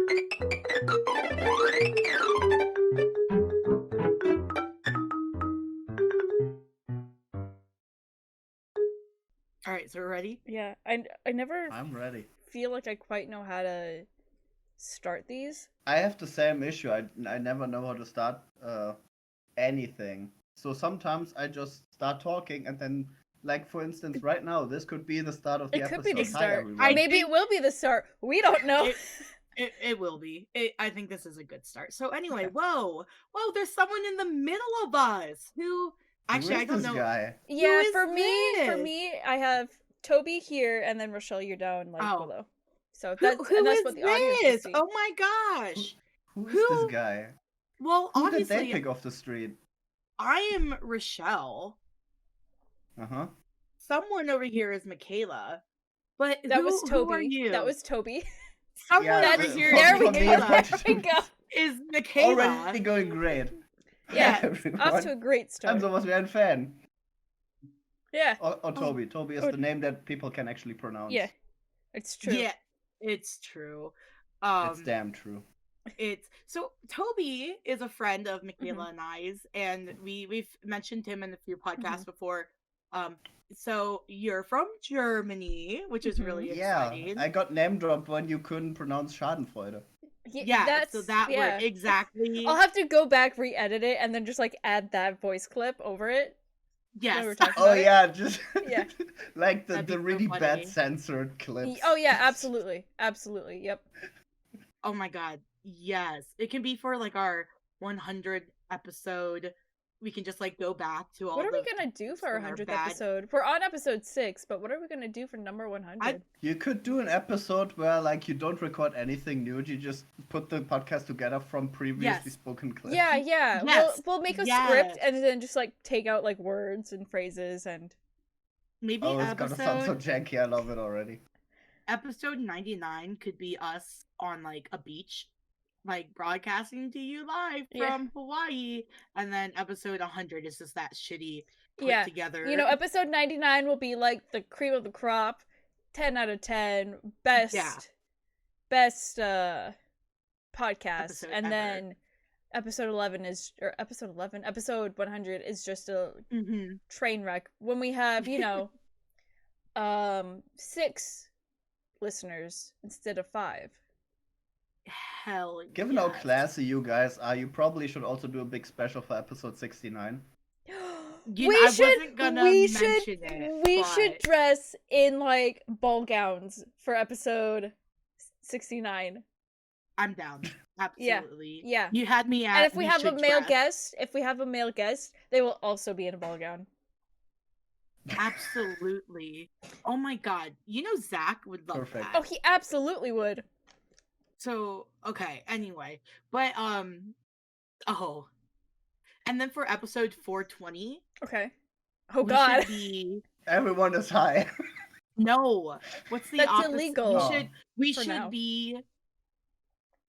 All right, so we're ready? Yeah, I never I'm ready. feel like I quite know how to start these. I have the same issue. I never know how to start anything. So sometimes I just start talking and then, like, for instance, right now, this could be the start of the It episode. could be the Hi, start. everyone. Maybe it will be the start. We don't know. It will be. I think this is a good start. So anyway, Okay. whoa, there's someone in the middle of us who actually Who is I don't this know. guy? Yeah, is for me, this? I have Toby here, and then Rochelle, you're down below. So Who that's is what the audience will this? see. Oh my gosh. Who is this guy? Well, Who did obviously, they pick off the street? I am Rochelle. Uh-huh. Someone over here is Michaela. But That was Toby. Who are you? That was Toby. Someone Yeah, over here there is we Michaela. There we go. Is Michaela. Already going great. Yeah, Hi, everyone. off to a great start. I'm SoWasWeiEinFan. Yeah. Or Toby. Toby is the name that people can actually pronounce. Yeah, it's true. Yeah, it's true. It's damn true. So Toby is a friend of Michaela and I's, and we've mentioned him in a few podcasts before. So you're from Germany, which is really exciting. Yeah, I got name dropped when you couldn't pronounce Schadenfreude. Yeah, so that word exactly. I'll have to go back, re-edit it, and then just add that voice clip over it. Yes. Yeah, just yeah, like the really bad censored clips. Oh yeah, absolutely, yep. Oh my god, yes, it can be for our 100 episode. We can just go back to all. What are we gonna do for our 100th episode? We're on episode 6, but what are we gonna do for number 100? You could do an episode where you don't record anything new. You just put the podcast together from previously spoken clips. Yeah. Yes. We'll make a script and then just take out words and phrases and maybe. Oh, it's gonna sound so janky. I love it already. Episode 99 could be us on a beach. Broadcasting to you live from Hawaii, and then episode 100 is just that shitty put together. Episode 99 will be the cream of the crop, 10 out of 10, best podcast, episode and ever. then episode 100 is just a train wreck. When we have 6 listeners instead of 5. Hell Given how classy you guys are, you probably should also do a big special for episode 69. We should dress in ball gowns for episode 69. I'm down. Absolutely. Yeah. You had me at. And if we have a male guest, they will also be in a ball gown. Absolutely. Oh my god. Zach would love that. Oh, he absolutely would. So, okay, anyway. But, and then for episode 420. Okay. Oh, God. Everyone is high. No. What's the That's opposite? illegal. We should be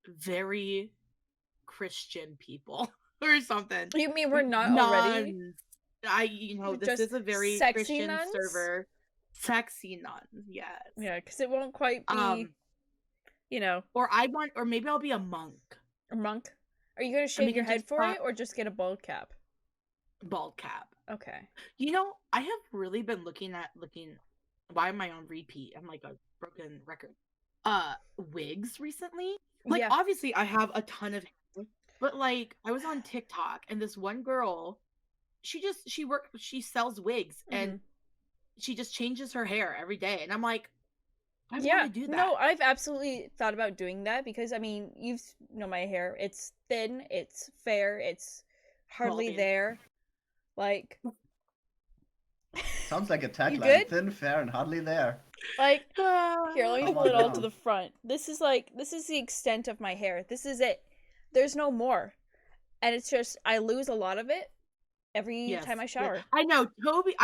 very Christian people or something. You mean we're not already? This is a very Christian nuns? server. Sexy nuns, yes. Yeah, because it won't quite be... or maybe I'll be a monk. A monk? Are you gonna shave your head for it, or just get a bald cap? Bald cap. Okay. I have really been looking. Why am I on repeat? I'm like a broken record. Wigs recently. Obviously, I have a ton of hair, but I was on TikTok and this one girl, she sells wigs and she just changes her hair every day, and I'm like, I want to do that. No, I've absolutely thought about doing that because, you know my hair. It's thin, it's fair, it's hardly there. Sounds like a tagline. Thin, fair, and hardly there. Here, let me pull it all to the front. This is the extent of my hair. This is it. There's no more. And it's just, I lose a lot of it every time I shower. I know, Toby,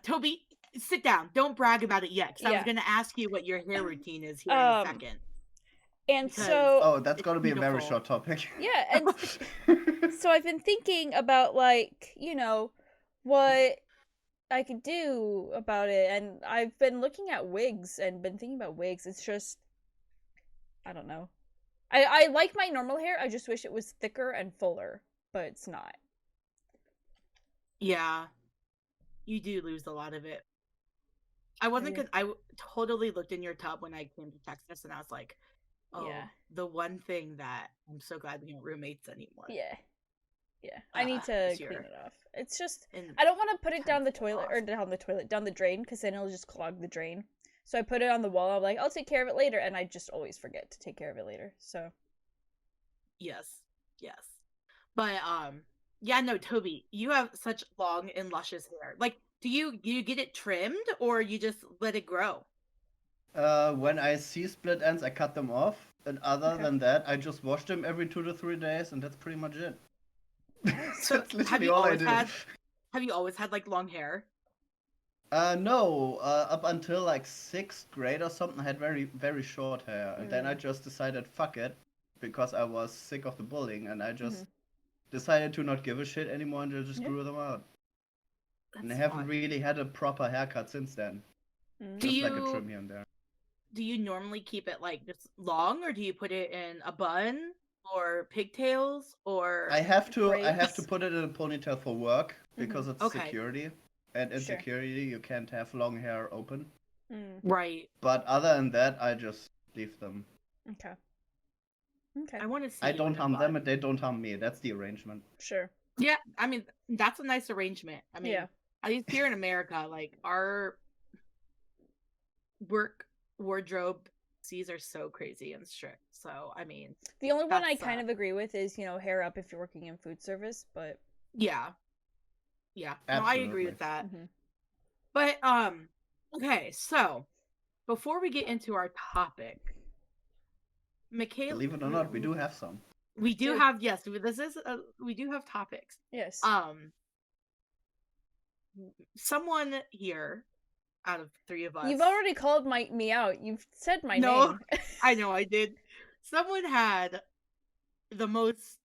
Toby, sit down. Don't brag about it yet, because I was going to ask you what your hair routine is here in a second. And that's going to be a very short topic. Yeah, and so I've been thinking about, what I could do about it, and I've been looking at wigs and been thinking about wigs. It's just, I don't know. I like my normal hair. I just wish it was thicker and fuller, but it's not. Yeah. You do lose a lot of it. I wasn't because I totally looked in your tub when I came to Texas, and I was like, "Oh, the one thing that I'm so glad we aren't roommates anymore." Yeah, I need to clean it off. It's just I don't want to put it down the toilet or down the drain, because then it'll just clog the drain. So I put it on the wall. I'm like, I'll take care of it later, and I just always forget to take care of it later. So yes, but yeah, no, Toby, you have such long and luscious hair. Like, do you get it trimmed, or you just let it grow? When I see split ends, I cut them off. And other than that, I just wash them every 2 to 3 days, and that's pretty much it. So that's literally all I do. Have you always had like long hair? No. Up until like 6th grade or something, I had very, very short hair. And then I just decided, fuck it, because I was sick of the bullying, and I just decided to not give a shit anymore and just grew them out. And I haven't really had a proper haircut since then. Just like a trim here and there. Do you normally keep it like just long, or do you put it in a bun or pigtails, or I have to put it in a ponytail for work because it's security. And in security you can't have long hair open. Right. But other than that, I just leave them. Okay. I want to see. I don't harm them and they don't harm me. That's the arrangement. Sure. Yeah, I mean, that's a nice arrangement. I mean, at least here in America, like, our work wardrobe seas are so crazy and strict. So, I mean, the only one I kind of agree with is, hair up if you're working in food service, but yeah. No, I agree with that. But okay, so before we get into our topic, Michaela, believe it or not, we do have some. We do have, yes, we do have topics. Yes. Someone here, out of 3 of us. You've already called me out. You've said my name. No, I know I did. Someone had the most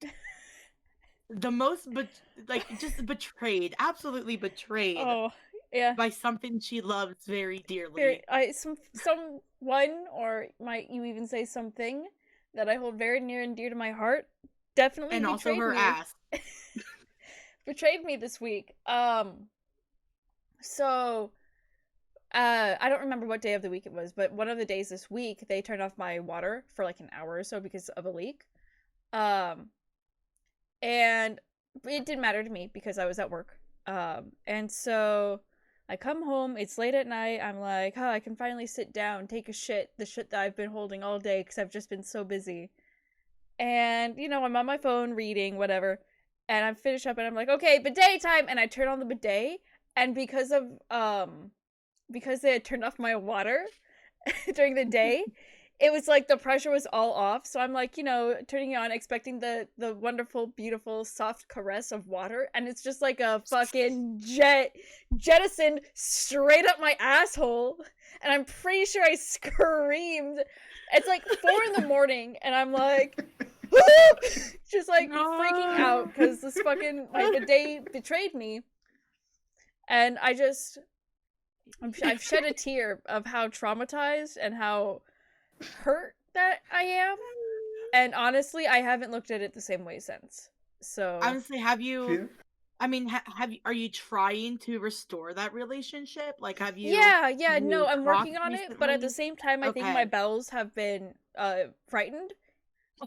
just betrayed, absolutely betrayed. Oh, yeah. By something she loves very dearly. Someone, or might you even say something that I hold very near and dear to my heart, definitely and betrayed also her me. ass. Betrayed me this week. So I don't remember what day of the week it was, but one of the days this week they turned off my water for like an hour or so because of a leak. And it didn't matter to me because I was at work. And so I come home, it's late at night, I'm like, I can finally sit down, take a shit, the shit that I've been holding all day because I've just been so busy. And, I'm on my phone reading, whatever, and I'm finished up and I'm like, okay, bidet time, and I turn on the bidet, and because they had turned off my water during the day, it was like the pressure was all off, so I'm like, turning it on, expecting the wonderful, beautiful, soft caress of water, and it's just like a fucking jettisoned straight up my asshole, and I'm pretty sure I screamed. It's like 4 a.m, and I'm like, just like freaking out, because this fucking, my bidet betrayed me, and I've shed a tear of how traumatized and how hurt that I am, and honestly I haven't looked at it the same way since. So honestly, have you are you trying to restore that relationship? Like, have you no, I'm working on it, but at the same time I think my bowels have been frightened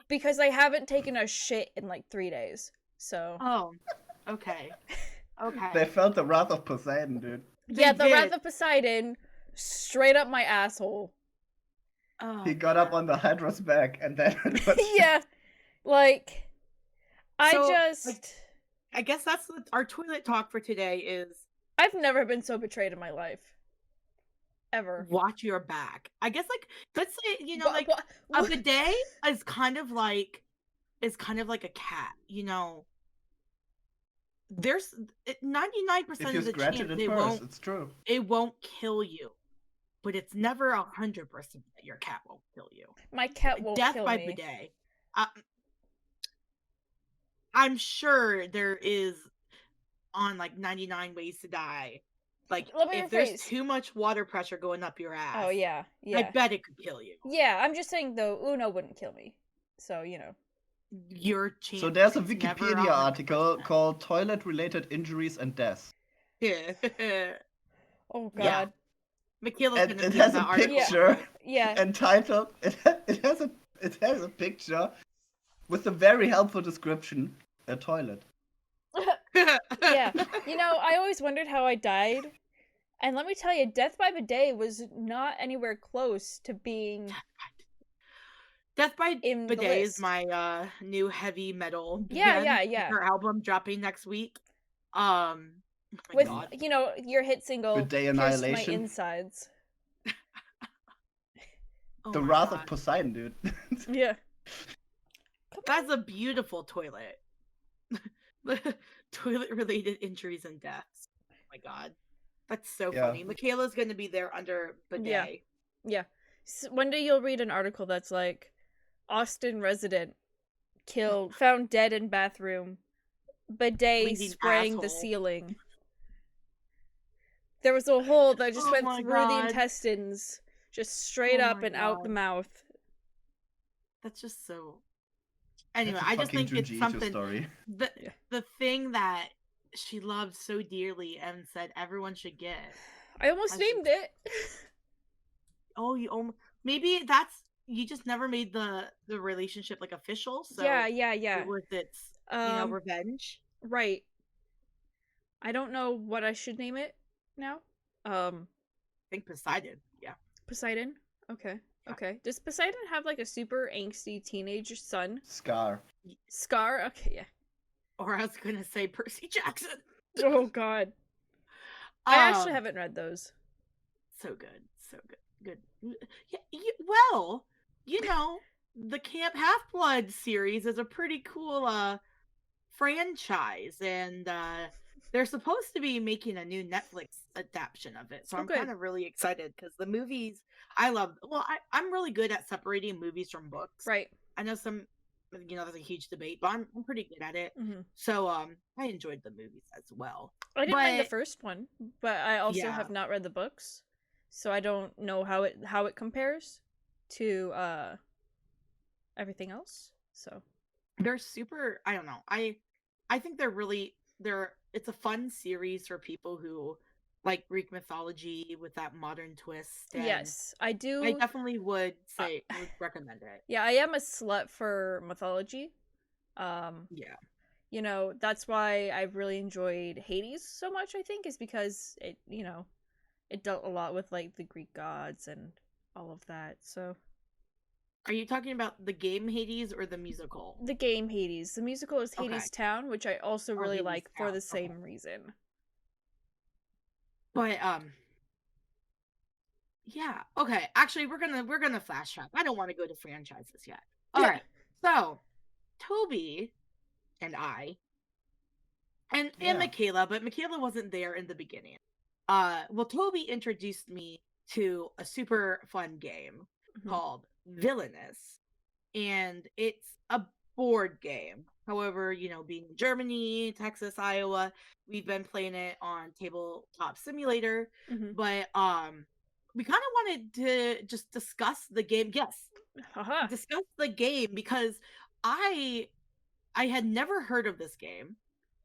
because I haven't taken a shit in like 3 days. So okay. They felt the wrath of Poseidon, dude. The wrath of Poseidon straight up my asshole. He got up on the Hydra's back and then yeah, like I guess that's our toilet talk for today. Is I've never been so betrayed in my life, ever. Watch your back. I guess, like, let's say, a bidet is kind of like a cat. There's 99% of the chance it won't kill you. But it's never 100% that your cat won't kill you. My cat won't kill me. Death by bidet. I'm sure there is on like 99 Ways to Die. Like, if there's too much water pressure going up your ass. Oh yeah. I bet it could kill you. Yeah, I'm just saying though, Uno wouldn't kill me. So, you know. Your chance. So there's a Wikipedia article called Toilet-Related Injuries and Deaths. Yeah. Oh, God. Yeah. Michaela's gonna it has a picture entitled, it has a picture with a very helpful description, a toilet. Yeah. You know, I always wondered how I died. And let me tell you, death by bidet was not anywhere close to being... Death by Bidet is my new heavy metal band. Yeah. Her album dropping next week. With, God. you know, your hit single, Bidet Pierce My Insides. The Wrath of Poseidon, dude. Yeah. That's a beautiful toilet. Toilet-related injuries and deaths. Oh my God. That's so funny. Michaela's going to be there under bidet. Yeah. So one day you'll read an article that's like, Austin resident found dead in bathroom, bidet Bleeding spraying asshole. the ceiling. There was a hole that just went through the intestines, just straight up and out the mouth. That's just so... Anyway, I just think it's something... Story. The thing that she loved so dearly and said everyone should get. I almost named it. Oh, you maybe that's... You just never made the relationship like official, so yeah. It was its revenge. Right. I don't know what I should name it now. I think Poseidon. Yeah. Poseidon? Okay. Yeah. Okay. Does Poseidon have like a super angsty teenage son? Scar? Okay, yeah. Or I was gonna say Percy Jackson. Oh God. I actually haven't read those. So good. Yeah, well, you know, the Camp Half-Blood series is a pretty cool franchise, and they're supposed to be making a new Netflix adaptation of it. So I'm kind of really excited because the movies I'm really good at separating movies from books. Right. I know some, you know, there's a huge debate, but I'm pretty good at it. Mm-hmm. So I enjoyed the movies as well. I didn't read the first one, but I also have not read the books. So I don't know how it compares to everything else. So they're super, I don't know. I think it's a fun series for people who like Greek mythology with that modern twist. And yes, I do. I definitely would recommend it. Yeah, I am a slut for mythology. Yeah. You know, that's why I really enjoyed Hades so much, I think, is because it, you know, it dealt a lot with like the Greek gods and all of that. So are you talking about the game Hades or the musical? The game Hades. The musical is Hades Town, which I also really like for the same reason. But yeah. Okay. Actually, we're gonna flash track. I don't want to go to franchises yet. All right. So Toby and I and Michaela, but Michaela wasn't there in the beginning. Well, Toby introduced me to a super fun game called Villainous, and it's a board game. However, you know, being in Germany, Texas, Iowa, we've been playing it on Tabletop Simulator, but we kind of wanted to just discuss the game. Yes, discuss the game because I had never heard of this game,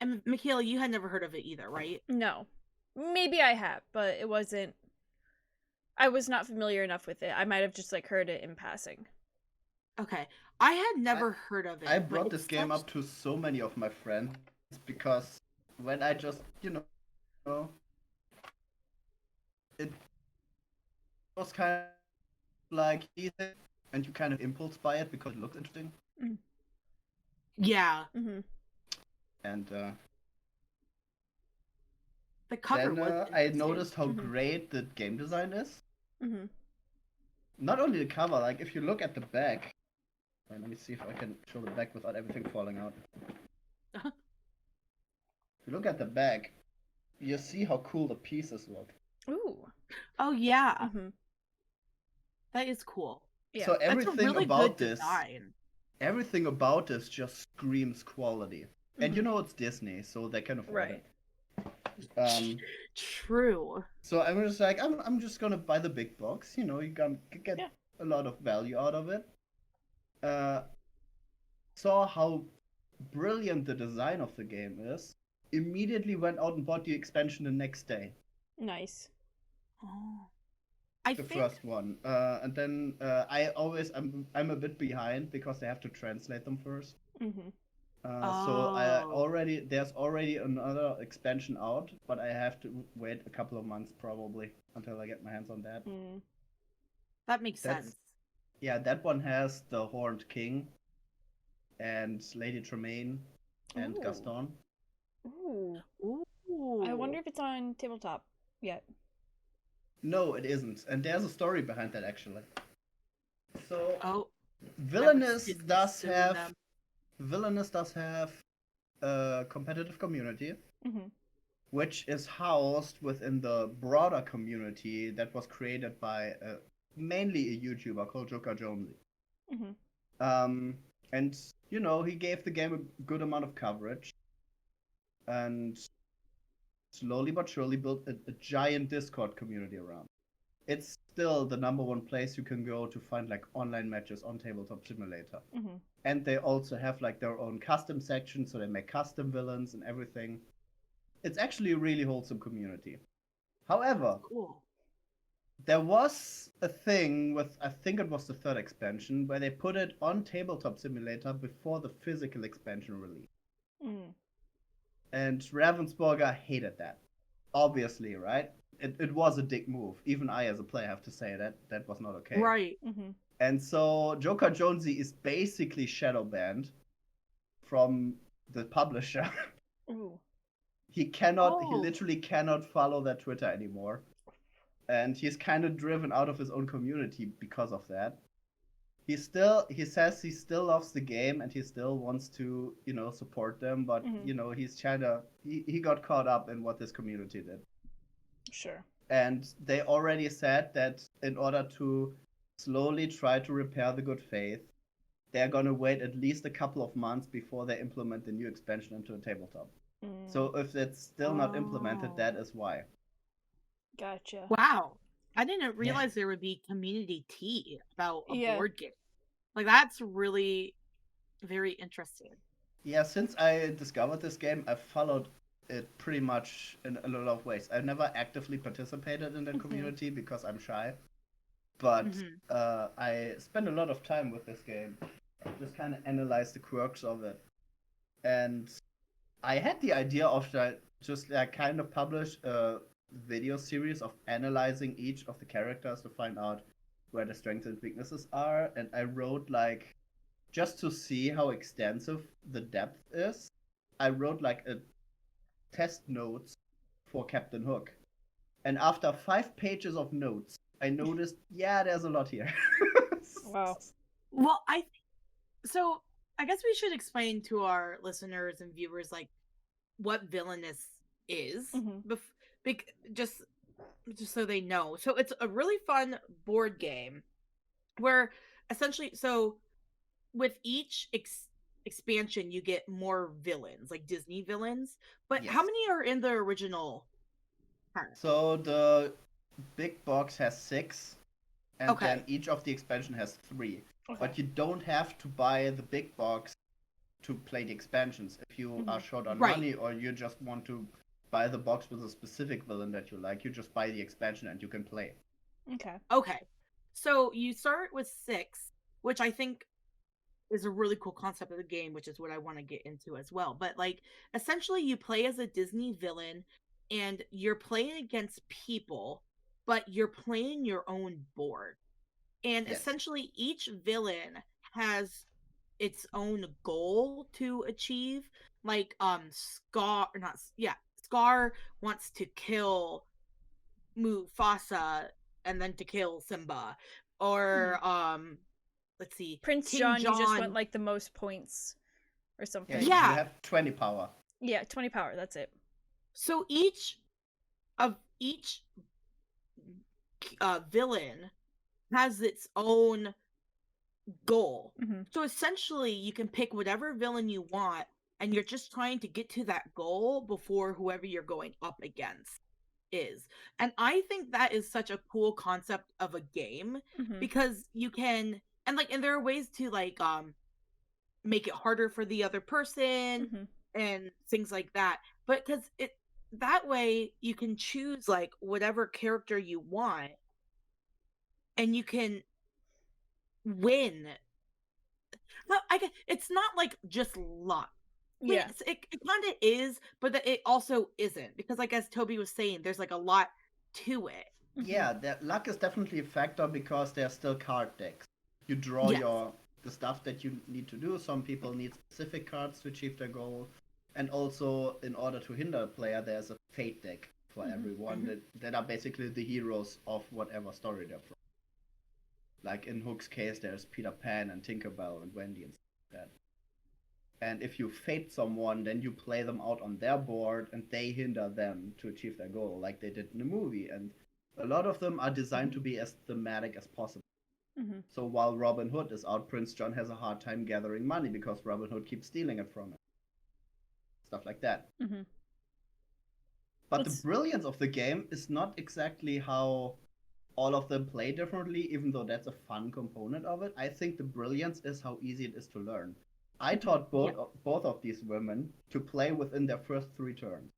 and Michaela, you had never heard of it either, right? No. Maybe I have, but it wasn't... I was not familiar enough with it. I might have just, like, heard it in passing. Okay. I had never heard of it. I brought this game up to so many of my friends because when I just, you know, it was kind of like easy and you kind of impulse buy it because it looks interesting. Mm. Yeah. Mm-hmm. And the cover then I noticed how great the game design is. Mm-hmm. Not only the cover, like if you look at the back. Let me see if I can show the back without everything falling out. If you look at the back, you see how cool the pieces look. Ooh. Oh yeah. Mm-hmm. That is cool. Yeah. So everything about everything about this just screams quality. And you know it's Disney, so they can afford it. True. So I'm just like, I'm just gonna buy the big box. You know, you can get a lot of value out of it. saw how brilliant the design of the game is, immediately went out and bought the expansion the next day. Nice. Oh. First one, and then I'm a bit behind because they have to translate them first. Mm-hmm. So there's already another expansion out, but I have to wait a couple of months probably until I get my hands on that. That makes sense. Yeah, that one has the Horned King and Lady Tremaine and Gaston. Ooh. I wonder if it's on tabletop yet. No, it isn't, and there's a story behind that actually. So, Villainous does have a competitive community, which is housed within the broader community that was created by mainly a YouTuber called Joker Jonesy. And he gave the game a good amount of coverage, and slowly but surely built a giant Discord community around. It's still the #1 place you can go to find like online matches on Tabletop Simulator. And they also have like their own custom section, so they make custom villains and everything. It's actually a really wholesome community. However, there was a thing with, I think it was the 3rd expansion, where they put it on Tabletop Simulator before the physical expansion release. And Ravensburger hated that. Obviously, right? It was a dick move. Even I, as a player, have to say that was not okay. Right. And so Joker Jonesy is basically shadow banned from the publisher. He literally cannot follow their Twitter anymore. And he's kind of driven out of his own community because of that. He says he still loves the game and he still wants to, support them, but he got caught up in what this community did. Sure. And they already said that in order to slowly try to repair the good faith, they're gonna wait at least a couple of months before they implement the new expansion into a tabletop. So if it's still not implemented, that is why. Gotcha. Wow. I didn't realize there would be community tea about a board game. Like, that's really very interesting. Yeah, since I discovered this game, I've followed it pretty much in a lot of ways. I've never actively participated in the community because I'm shy. But I spend a lot of time with this game. Just kind of analyze the quirks of it. And I had the idea of just kind of publish a video series of analyzing each of the characters to find out where the strengths and weaknesses are. And I wrote just to see how extensive the depth is, I wrote a test notes for Captain Hook. And after 5 pages of notes, I noticed, there's a lot here. Wow. Well, so I guess we should explain to our listeners and viewers what Villainous is, just so they know. So it's a really fun board game where essentially, with each expansion, you get more villains, like Disney villains. But how many are in the original? So the big box has 6, and then each of the expansion has 3. But you don't have to buy the big box to play the expansions. If you are short on money, or you just want to buy the box with a specific villain that you like, you just buy the expansion and you can play. Okay. So you start with 6, which I think is a really cool concept of the game, which is what I want to get into as well. But essentially you play as a Disney villain and you're playing against people, but you're playing your own board. And essentially each villain has its own goal to achieve. Scar wants to kill Mufasa and then to kill Simba. Or let's see, Prince King John, you just want the most points or something. Yeah, you have 20 power. Yeah, 20 power, that's it. So each villain has its own goal. So essentially you can pick whatever villain you want and you're just trying to get to that goal before whoever you're going up against is. And I think that is such a cool concept of a game because you can and there are ways to make it harder for the other person and things like that. But because that way you can choose like whatever character you want and you can win. Well, I guess it's not like just luck. Yeah. It kind of is, but it also isn't, because like as Toby was saying, there's like a lot to it. Yeah, that luck is definitely a factor because there's still card decks. You draw the stuff that you need to do. Some people need specific cards to achieve their goal. And also, in order to hinder a player, there's a fate deck for everyone that are basically the heroes of whatever story they're from. Like in Hook's case, there's Peter Pan and Tinkerbell and Wendy and stuff like that. And if you fate someone, then you play them out on their board and they hinder them to achieve their goal, like they did in the movie. And a lot of them are designed to be as thematic as possible. So while Robin Hood is out, Prince John has a hard time gathering money because Robin Hood keeps stealing it from him. Stuff like that. But the brilliance of the game is not exactly how all of them play differently, even though that's a fun component of it. I think the brilliance is how easy it is to learn. I taught both of these women to play within their first 3 turns.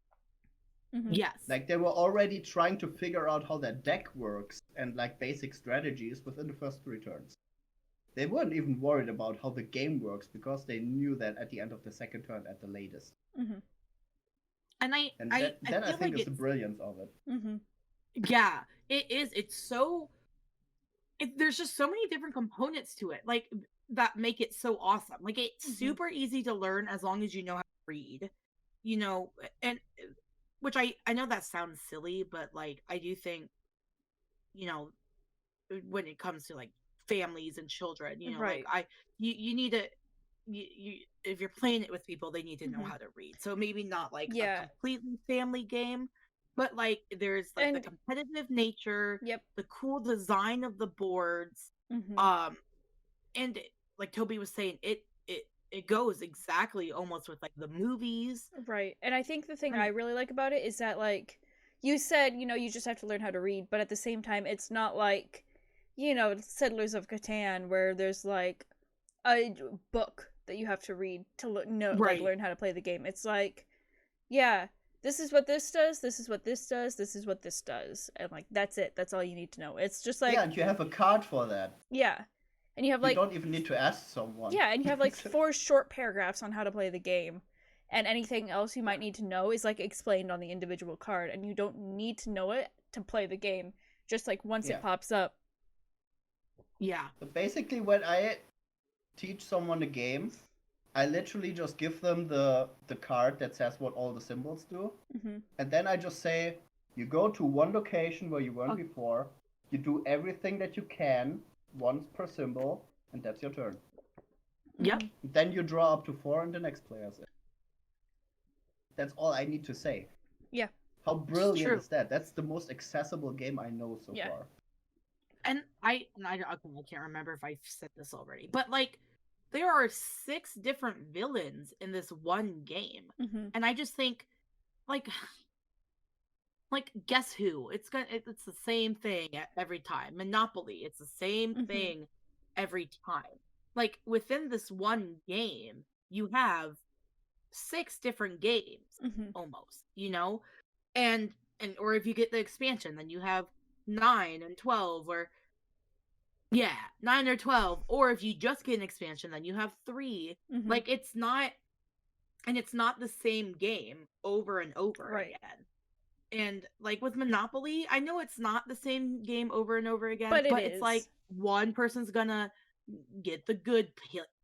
Yes. Like they were already trying to figure out how their deck works and like basic strategies within the first 3 turns. They weren't even worried about how the game works because they knew that at the end of the second turn at the latest. And I think is the brilliance of it. Yeah, it is. It's so. There's just so many different components to it, like that make it so awesome. Like it's super easy to learn as long as you know how to read, you know, and which I know that sounds silly, but like I do think, you know, when it comes to like families and children, you know, like you need to. You if you're playing it with people, they need to know how to read. So maybe not like a completely family game, but like there's like the competitive nature, the cool design of the boards, and like Toby was saying, it goes exactly almost with like the movies, right? And I think the thing I really like about it is that, like you said, you know, you just have to learn how to read, but at the same time, it's not like, you know, Settlers of Catan where there's like a book that you have to read to like learn how to play the game. It's like, yeah, this is what this does, this is what this does, this is what this does, and like that's it. That's all you need to know. It's just like, yeah, and you have a card for that. Yeah, and you have like, you don't even need to ask someone. Yeah, and you have like 4 short paragraphs on how to play the game, and anything else you might need to know is like explained on the individual card, and you don't need to know it to play the game. Just like once it pops up. Yeah. So basically, when I teach someone a game, I literally just give them the card that says what all the symbols do, and then I just say, you go to one location where you weren't before, you do everything that you can once per symbol, and that's your turn. Yep. Then you draw up to 4 and the next player's in. That's all I need to say. Yeah. How brilliant is that? That's the most accessible game I know so far. And I can't remember if I said this already, but like there are 6 different villains in this one game, and I just think, like guess who? It's the same thing every time. Monopoly, it's the same thing every time. Like within this one game, you have 6 different games almost, you know, and or if you get the expansion, then you have 9 and 12, or 9 or 12, or if you just get an expansion, then you have 3. Like it's not the same game over and over again. And like with Monopoly, I know it's not the same game over and over again, but it's like one person's gonna get the good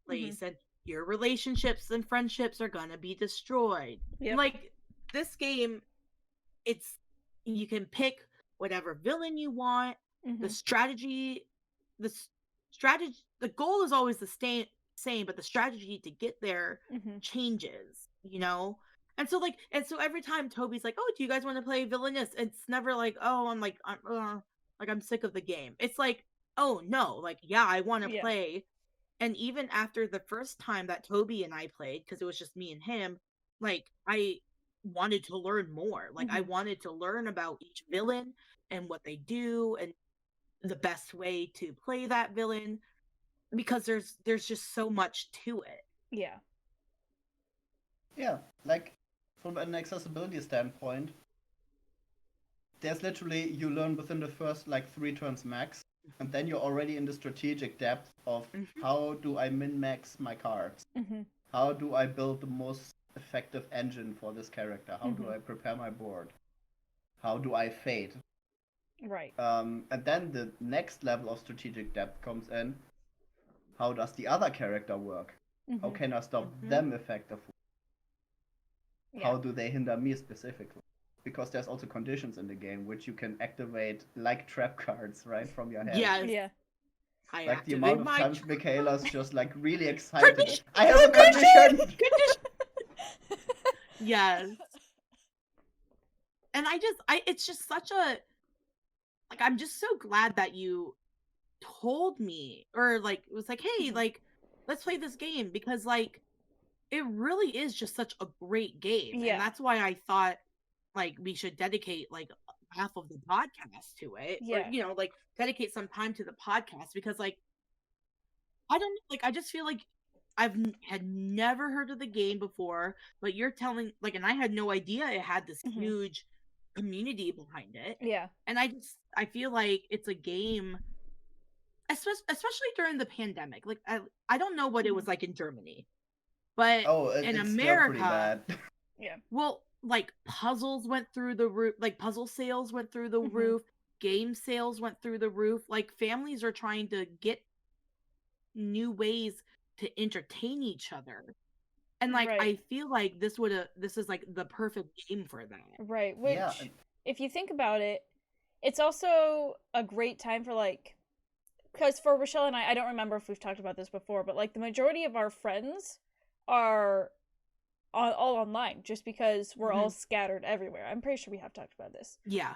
place, and your relationships and friendships are gonna be destroyed. Like this game, you can pick whatever villain you want. The strategy, the goal is always the same, but the strategy to get there changes, you know. And so every time Toby's like, "Oh, do you guys want to play Villainous?" It's never like, "Oh, I'm sick of the game." It's like, "Oh no, like yeah, I want to play." And even after the first time that Toby and I played, because it was just me and him, like I wanted to learn more. Like I wanted to learn about each villain and what they do and the best way to play that villain, because there's just so much to it. Yeah. Yeah, like from an accessibility standpoint, there's literally you learn within the first like 3 turns max, and then you're already in the strategic depth of how do I min-max my cards? How do I build the most effective engine for this character? How do I prepare my board? How do I fade? Right. And then the next level of strategic depth comes in. How does the other character work? How can I stop them effectively? Yeah. How do they hinder me specifically? Because there's also conditions in the game which you can activate like trap cards, right, from your hand. Yes. Yeah. Like the amount of times Michaela's just like really excited. I have a condition! Yes. And it's just such a, like, I'm just so glad that you told me, or like, it was like, hey, like, let's play this game, because like, it really is just such a great game. Yeah. And that's why I thought, like, we should dedicate like half of the podcast to it. Yeah. Or, you know, like, dedicate some time to the podcast, because like, I don't, like, I just feel like had never heard of the game before, but you're telling, like, and I had no idea it had this huge community behind it. Yeah. And I feel like it's a game, especially during the pandemic. Like, I don't know what it was like in Germany, but in it's America, still pretty bad. Yeah. Well, like, puzzles went through the roof, like puzzle sales went through the roof, game sales went through the roof. Like, families are trying to get new ways to entertain each other. And like, I feel like this is like the perfect game for that. Right. Which, if you think about it, it's also a great time for, like, because for Rochelle and I don't remember if we've talked about this before, but like the majority of our friends are all online, just because we're all scattered everywhere. I'm pretty sure we have talked about this. Yeah.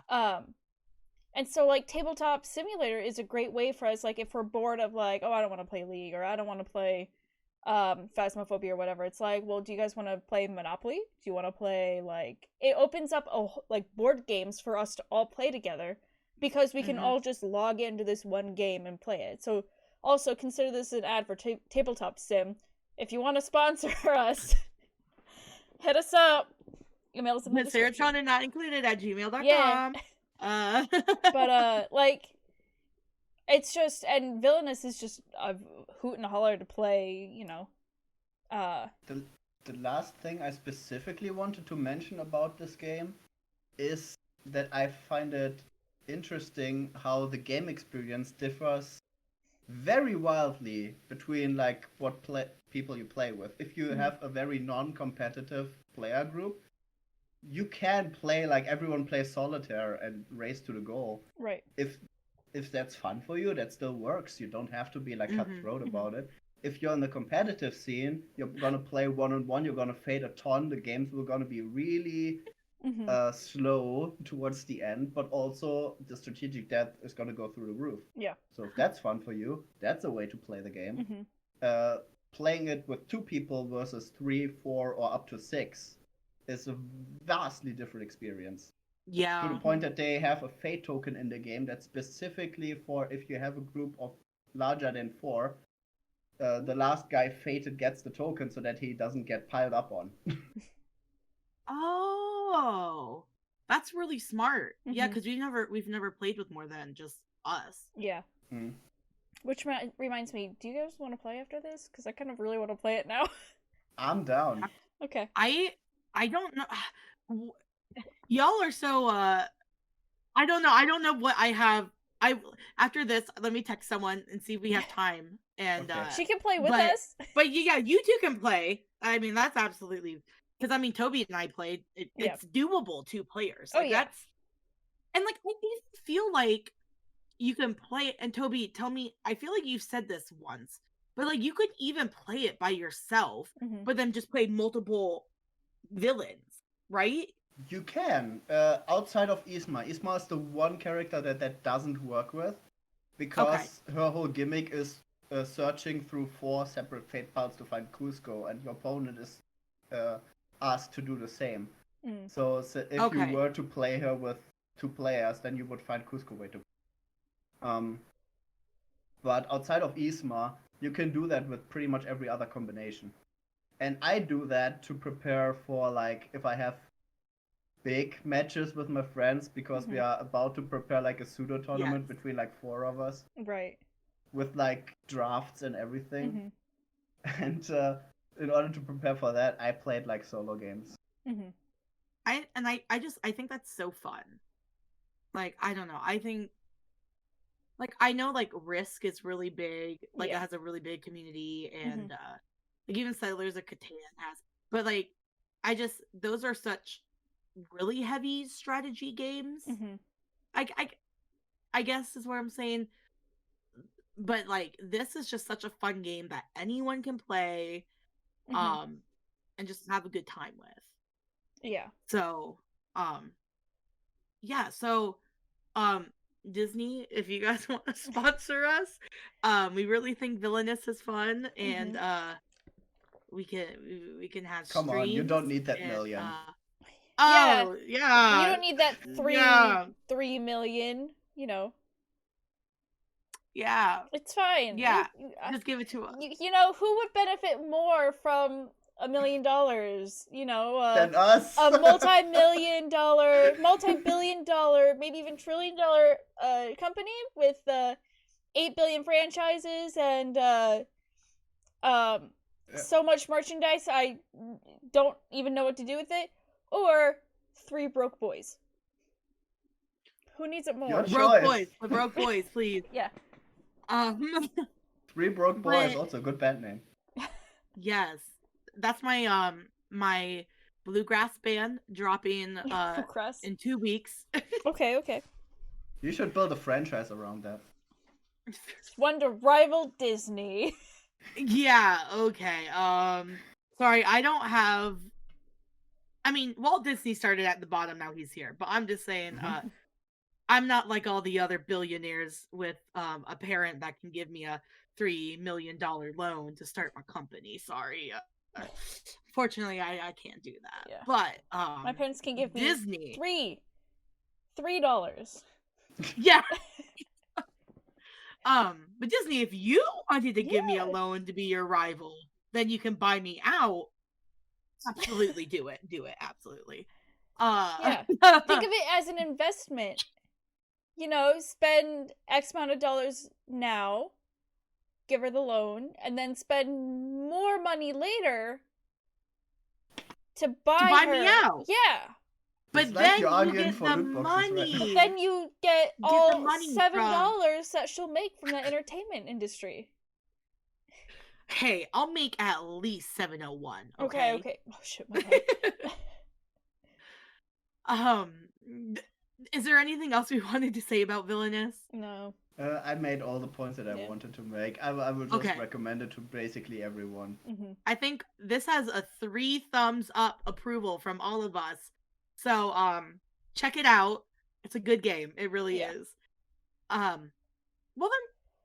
And so, like, Tabletop Simulator is a great way for us, like, if we're bored of, like, oh, I don't want to play League, or I don't want to play Phasmophobia or whatever. It's like, well, do you guys want to play Monopoly? Do you want to play, like... It opens up, like, board games for us to all play together, because we can all just log into this one game and play it. So, also, consider this an ad for Tabletop Sim. If you want to sponsor us, hit us up. Email us in the description. Serotonin Not Included at gmail.com. Yeah. But like, it's just, and Villainous is just a hoot and a holler to play, you know. The last thing I specifically wanted to mention about this game is that I find it interesting how the game experience differs very wildly between like what people you play with. If you have a very non-competitive player group, you can play like everyone plays solitaire and race to the goal. Right. If that's fun for you, that still works. You don't have to be like cutthroat about it. If you're in the competitive scene, you're gonna play one-on-one, you're gonna fade a ton, the games were gonna be really slow towards the end, but also the strategic depth is gonna go through the roof. Yeah. So if that's fun for you, that's a way to play the game. Playing it with 2 people versus 3, 4, or up to 6 is a vastly different experience. Yeah. To the point that they have a fate token in the game that's specifically for if you have a group of larger than 4, the last guy fated gets the token so that he doesn't get piled up on. Oh, that's really smart. Yeah, because we've never played with more than just us. Yeah. Which reminds me, do you guys want to play after this? Because I kind of really want to play it now. I'm down. Okay. I don't know. Y'all are so I don't know what I have. After this, let me text someone and see if we have time. And she can play with us. But yeah, you two can play. I mean, that's absolutely, because I mean, Toby and I played. It's doable 2 players. Like, that's, and like, I even feel like you can play it. And Toby, tell me, I feel like you've said this once, but like, you could even play it by yourself, but then just play multiple villains, right? You can. Outside of Isma. Isma is the one character that doesn't work with, because her whole gimmick is searching through 4 separate fate files to find Cusco, and your opponent is asked to do the same. So if you were to play her with 2 players, then you would find Cusco way to. But outside of Isma, you can do that with pretty much every other combination. And I do that to prepare for, like, if I have big matches with my friends, because we are about to prepare, like, a pseudo tournament between, like, 4 of us. Right. With, like, drafts and everything. And in order to prepare for that, I played, like, solo games. I think that's so fun. Like, I don't know. I think, like, I know, like, Risk is really big. Like, it has a really big community, and like, even Settlers of Catan has. But, like, those are such really heavy strategy games. I guess is what I'm saying. But, like, this is just such a fun game that anyone can play, and just have a good time with. Yeah. So, yeah, so, Disney, if you guys want to sponsor us, we really think Villainous is fun, and we can have Come streams. on, you don't need that million. Yeah. You don't need that 3 million, you know. Yeah. It's fine. Yeah. Just give it to us. You know, who would benefit more from $1 million? You know, than us. A multi-billion dollar, maybe even trillion-dollar company with 8 billion franchises and so much merchandise I don't even know what to do with it, or 3 broke boys. Who needs it more? Your broke choice. boys, broke boys, please. Yeah. 3 Broke Boys, also a good band name. Yes, that's my my bluegrass band dropping in 2 weeks. Okay. You should build a franchise around that. One to rival Disney. Yeah, okay. Sorry, I don't have. I mean, Walt Disney started at the bottom, now he's here. But I'm just saying, I'm not like all the other billionaires with a parent that can give me a $3 million loan to start my company. Sorry. Fortunately, I can't do that. Yeah. But my parents can give me Disney $3. Yeah. But Disney, if you wanted to give me a loan to be your rival, then you can buy me out. Absolutely do it. Do it. Absolutely. Yeah. Think of it as an investment. You know, spend X amount of dollars now, give her the loan, and then spend more money later to buy her. Me out. Yeah. But then you get the money. Right? But then you get all $7 that she'll make from the entertainment industry. Hey, I'll make at least $701. Okay. Oh shit, my bad. Is there anything else we wanted to say about Villainous? No. I made all the points that I wanted to make. I will just recommend it to basically everyone. I think this has a 3 thumbs up approval from all of us. So, check it out. It's a good game. It really is. Well then,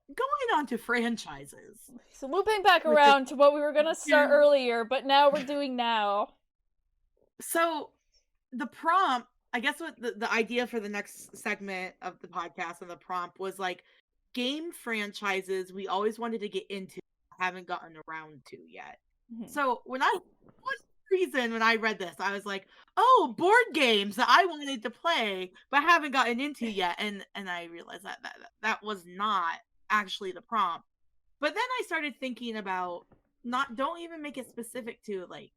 going on to franchises. So looping back around to what we were going to start earlier, but now we're doing now. So, the prompt, I guess what the idea for the next segment of the podcast and the prompt was like game franchises we always wanted to get into, haven't gotten around to yet. So when I read this, I was like, oh, board games that I wanted to play but haven't gotten into yet, and I realized that was not actually the prompt. But then I started thinking about don't even make it specific to like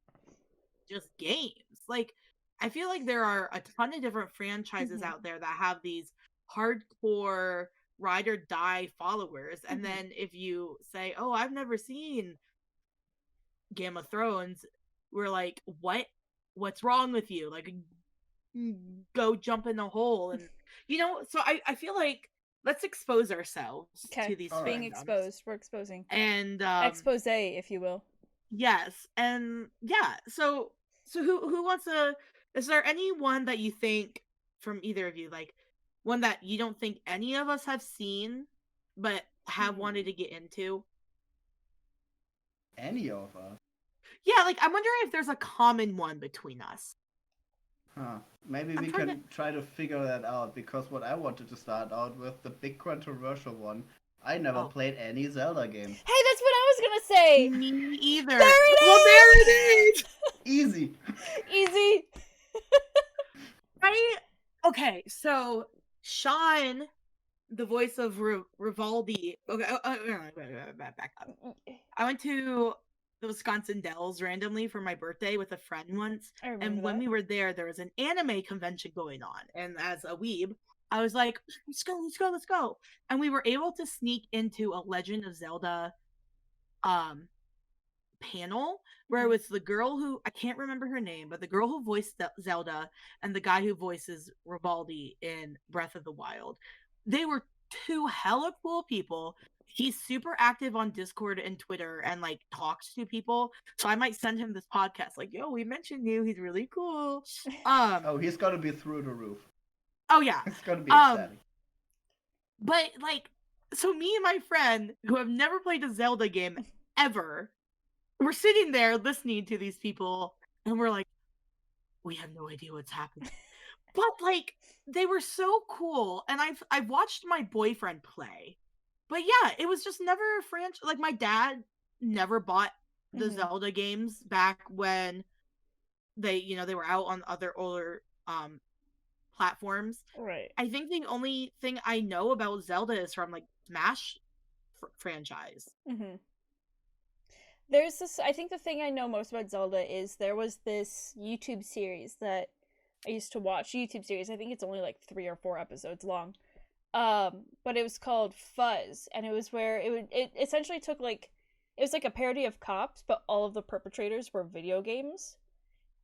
just games. Like, I feel like there are a ton of different franchises out there that have these hardcore ride or die followers. And then if you say, oh, I've never seen Game of Thrones, we're like, what's wrong with you? Like, go jump in a hole. And, you know, so I feel like let's expose ourselves to these fandoms. Being exposed. We're exposing. And expose, if you will. Yes. And yeah, so who wants to... Is there anyone that you think, from either of you, like one that you don't think any of us have seen but have wanted to get into? Any of us? Yeah, like I'm wondering if there's a common one between us. Maybe we can try to figure that out, because what I wanted to start out with, the big controversial one, I never played any Zelda games. Hey, that's what I was gonna say! Me either. There it is! Well, there it So Sean, the voice of Rivaldi. Okay, back up. I went to the Wisconsin Dells randomly for my birthday with a friend once, and when we were there was an anime convention going on. And as a weeb, I was like, let's go. And we were able to sneak into a Legend of Zelda panel where it was the girl who, I can't remember her name, but the girl who voiced Zelda and the guy who voices Rivaldi in Breath of the Wild. They were two hella cool people. He's super active on Discord and Twitter and like talks to people. So I might send him this podcast like, yo, we mentioned you. He's really cool. Oh, he's gonna be through the roof. Oh yeah. It's gonna be exciting. But like, so me and my friend who have never played a Zelda game ever, we're sitting there listening to these people and we're like, we have no idea what's happening. But like, they were so cool, and I've watched my boyfriend play. But yeah, it was just never a franchise. Like, my dad never bought the Zelda games back when they were out on other older platforms. Right. I think the only thing I know about Zelda is from like Smash franchise. There's this. I think the thing I know most about Zelda is there was this YouTube series that I used to watch. YouTube series. I think it's only like 3 or 4 episodes long. But it was called Fuzz, and it was where it essentially took like, it was like a parody of Cops, but all of the perpetrators were video games.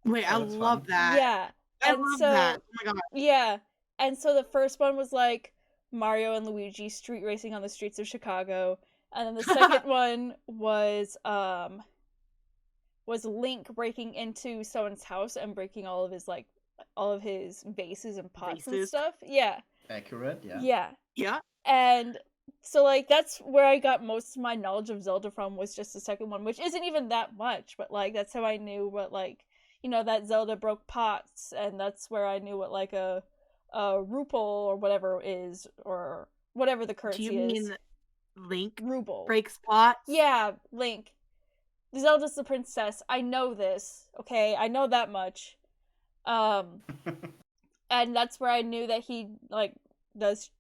Wait, I love that. Yeah. I love that. Oh my god. Yeah. And so the first one was like Mario and Luigi street racing on the streets of Chicago. And then the second one was Link breaking into someone's house and breaking all of his vases and pots and stuff. Yeah. Accurate, yeah. Yeah. Yeah. And so like that's where I got most of my knowledge of Zelda from, was just the second one, which isn't even that much, but like that's how I knew what, like, that Zelda broke pots, and that's where I knew what like a ruple or whatever is, or whatever the currency is. Do you mean Link ruble breaks pots? Yeah, Link. Zelda's the princess. I know this. Okay, I know that much. And that's where I knew that he like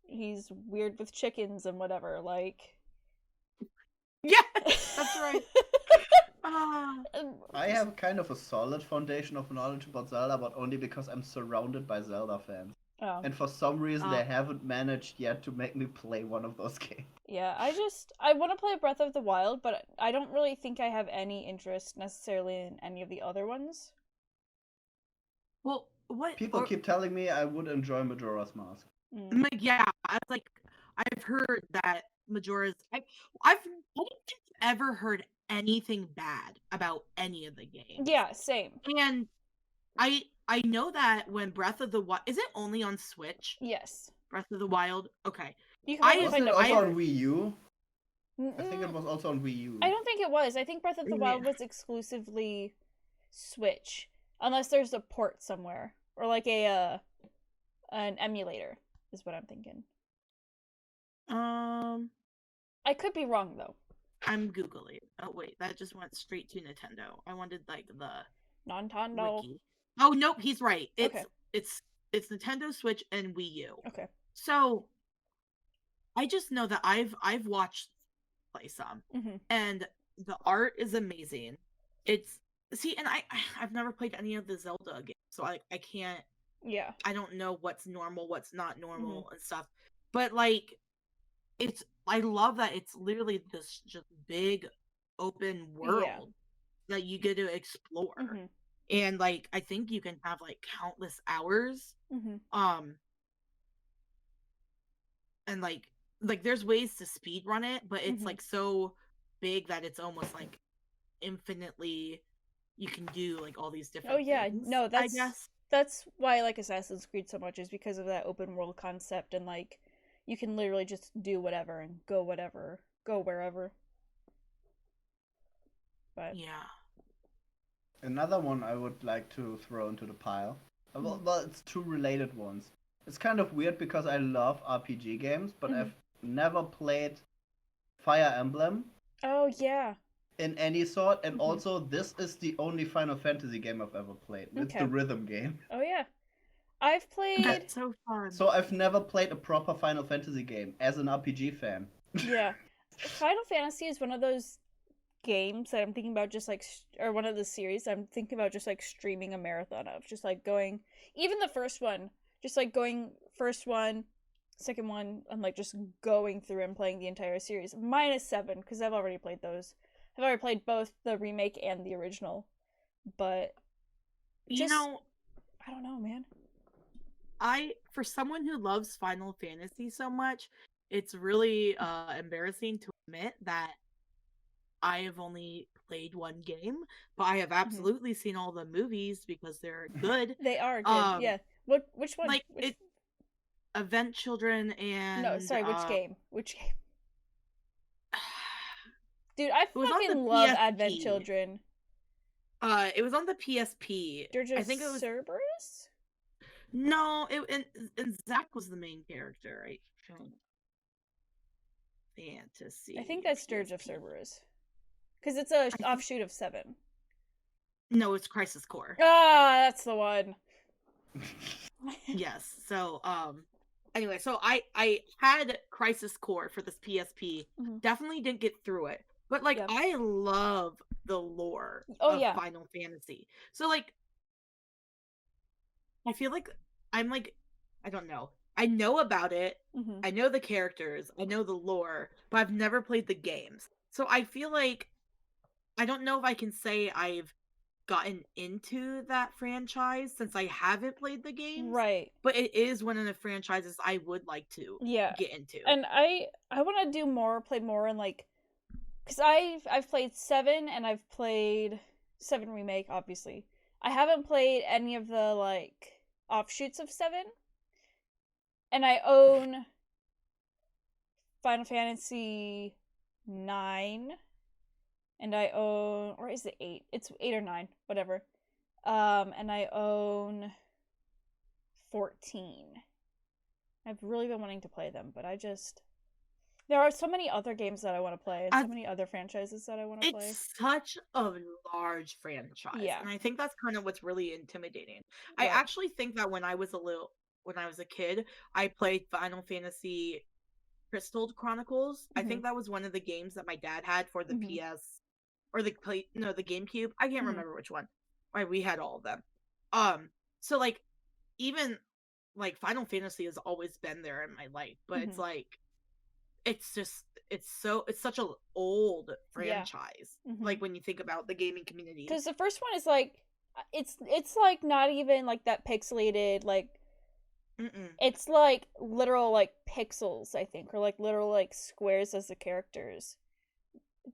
he's weird with chickens and whatever, like. Yeah, that's right. I have kind of a solid foundation of knowledge about Zelda, but only because I'm surrounded by Zelda fans. Oh. And for some reason, they haven't managed yet to make me play one of those games. Yeah, I want to play Breath of the Wild, but I don't really think I have any interest necessarily in any of the other ones. Well, what people keep telling me I would enjoy Majora's Mask. Yeah, I've heard that Majora's. I don't think I've ever heard anything bad about any of the games. Yeah, same. And I know that when Breath of the Wild, is it only on Switch? Yes. Breath of the Wild. Okay. You can was it also on Wii U? I think it was also on Wii U. I don't think it was. I think Breath of the Wild was exclusively Switch, unless there's a port somewhere, or like an emulator is what I'm thinking. I could be wrong though. I'm googling. Oh wait, that just went straight to Nintendo. I wanted like the Nintendo. Wiki. Oh nope, he's right. Okay. It's Nintendo Switch and Wii U. Okay. So I just know that I've watched play some, and the art is amazing. And I've never played any of the Zelda games, so I can't. Yeah. I don't know what's normal, what's not normal, and stuff. But like, I love that it's literally this just big open world that you get to explore. And like, I think you can have like countless hours. And like there's ways to speed run it, but it's like so big that it's almost like infinitely you can do like all these different things. No, I guess that's why I like Assassin's Creed so much, is because of that open world concept, and like you can literally just do whatever and go wherever. But yeah. Another one I would like to throw into the pile. Well, it's 2 related ones. It's kind of weird because I love RPG games, but I've never played Fire Emblem. Oh, yeah. In any sort, and also this is the only Final Fantasy game I've ever played. It's the rhythm game. Oh, yeah. I've played. That's so fun. So I've never played a proper Final Fantasy game as an RPG fan. Yeah, Final Fantasy is one of those games that I'm thinking about just like, or one of the series I'm thinking about just like streaming a marathon of, just like going, even the first one, just like going first one, second one, and like just going through and playing the entire series, minus 7 because I've already played those. I've already played both the remake and the original, but just, I don't know, man. For someone who loves Final Fantasy so much, it's really embarrassing to admit that I have only played one game, but I have absolutely seen all the movies because they're good. They are good, yeah. Which one? Like, Event Children and... No, sorry, which game? Which game? Dude, I fucking love PSP. Advent Children. It was on the PSP. I think it was Cerberus? No, and Zach was the main character, right? Fantasy. I think that's Dirge of Cerberus. Because it's a offshoot of 7. No, it's Crisis Core. Ah, that's the one. Yes. So, anyway, so I had Crisis Core for this PSP. Definitely didn't get through it. But, like, I love the lore of Final Fantasy. So, like, I feel like I'm, like, I don't know. I know about it. I know the characters. I know the lore. But I've never played the games. So I feel like I don't know if I can say I've gotten into that franchise since I haven't played the games. Right. But it is one of the franchises I would like to get into. And I want to play more in, like, because I've played 7 and I've played 7 Remake, obviously. I haven't played any of the, like, offshoots of 7. And I own Final Fantasy 9. And I own, or is it 8? It's 8 or 9, whatever. And I own 14. I've really been wanting to play them, but there are so many other games that I want to play, and so many other franchises that I want to play. It's such a large franchise. Yeah. And I think that's kind of what's really intimidating. I actually think that when I was a kid, I played Final Fantasy Crystal Chronicles. I think that was one of the games that my dad had for the PS or the GameCube. I can't remember which one. Right, we had all of them. So like even like Final Fantasy has always been there in my life, but it's like it's such an old franchise. Like when you think about the gaming community. Because the first one is like it's like not even like that pixelated, like it's like literal like pixels, I think, or like literal like squares as the characters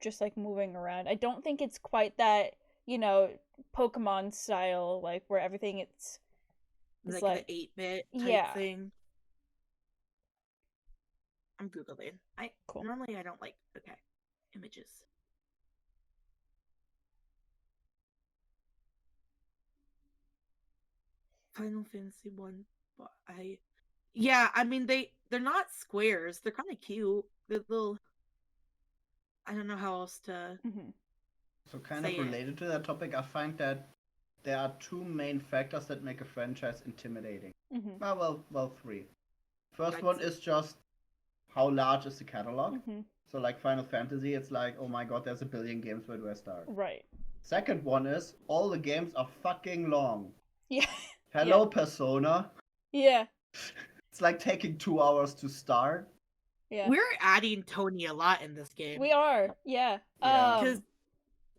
just like moving around. I don't think it's quite that, Pokemon style, like where everything it's like an 8-bit type thing. I'm Googling. Normally I don't like images. Final Fantasy 1, but I mean they're not squares. They're kind of cute. They're little. I don't know how else to. So kind of related to that topic, I find that there are 2 main factors that make a franchise intimidating. Well, 3. First one is just how large is the catalog. So like Final Fantasy, it's like, oh my god, there's a billion games, where do I start? Right. Second one is all the games are fucking long. Yeah. Hello, Persona. Yeah. It's like taking 2 hours to start. Yeah. We're adding Tony a lot in this game. We are. Yeah. Because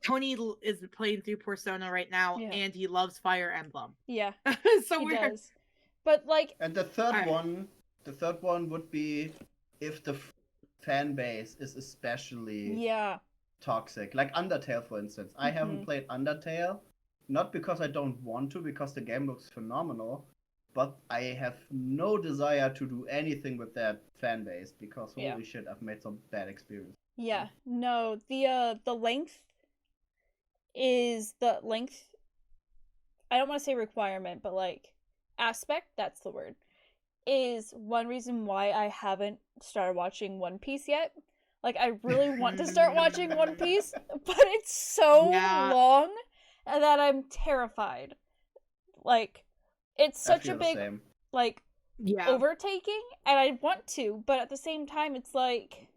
Tony is playing through Persona right now, and he loves Fire Emblem. Yeah. So he does. But like. And the third one would be if the fan base is especially toxic. Like Undertale, for instance. I haven't played Undertale, not because I don't want to, because the game looks phenomenal, but I have no desire to do anything with that fan base because holy shit, I've made some bad experience. Yeah. No, the length is the length. I don't want to say requirement, but like aspect, that's the word, is one reason why I haven't started watching One Piece yet. Like I really want to start watching One Piece, but it's so long that I'm terrified. Like it's such a big like yeah. overtaking, and I want to, but at the same time, it's like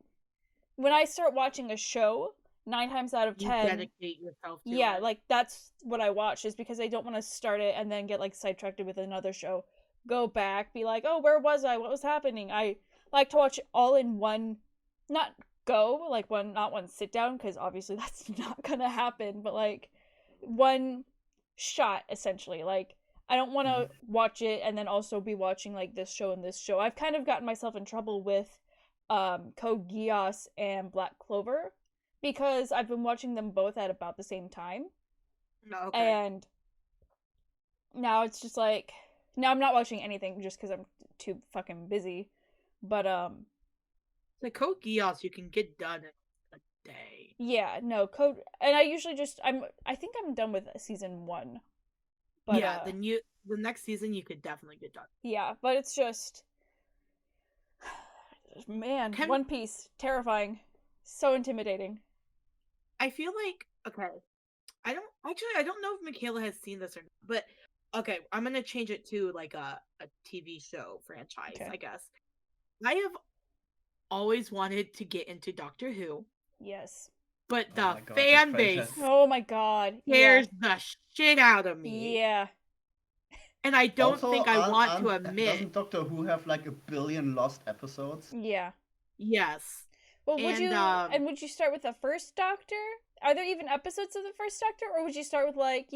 when I start watching a show, 9 times out of 10, you dedicate yourself to it. Like that's what I watch, is because I don't want to start it and then get like sidetracked with another show. Go back, be like, oh, where was I? What was happening? I like to watch it all in one, not go, like not one sit down, because obviously that's not gonna happen, but like one shot, essentially. Like, I don't want to watch it and then also be watching like this show and this show. I've kind of gotten myself in trouble with Code Geass and Black Clover, because I've been watching them both at about the same time. Okay. And now it's just like, now I'm not watching anything just because I'm too fucking busy. But the Code Geass you can get done in a day. Yeah, no, Code, and I usually just I think I'm done with season 1. But yeah, then the next season you could definitely get done. Yeah, but it's just, man, One Piece, terrifying, so intimidating. I feel like, okay, I don't know if Michaela has seen this or not, but okay, I'm gonna change it to like a TV show franchise, I guess. I have always wanted to get into Doctor Who. Yes. But the fan base, oh my god, scares the shit out of me. Yeah. And I don't think I want to admit. Doesn't Doctor Who have like 1 billion lost episodes? Yeah. Yes. Well, would you start with the first Doctor? Are there even episodes of the first Doctor, or would you start with like,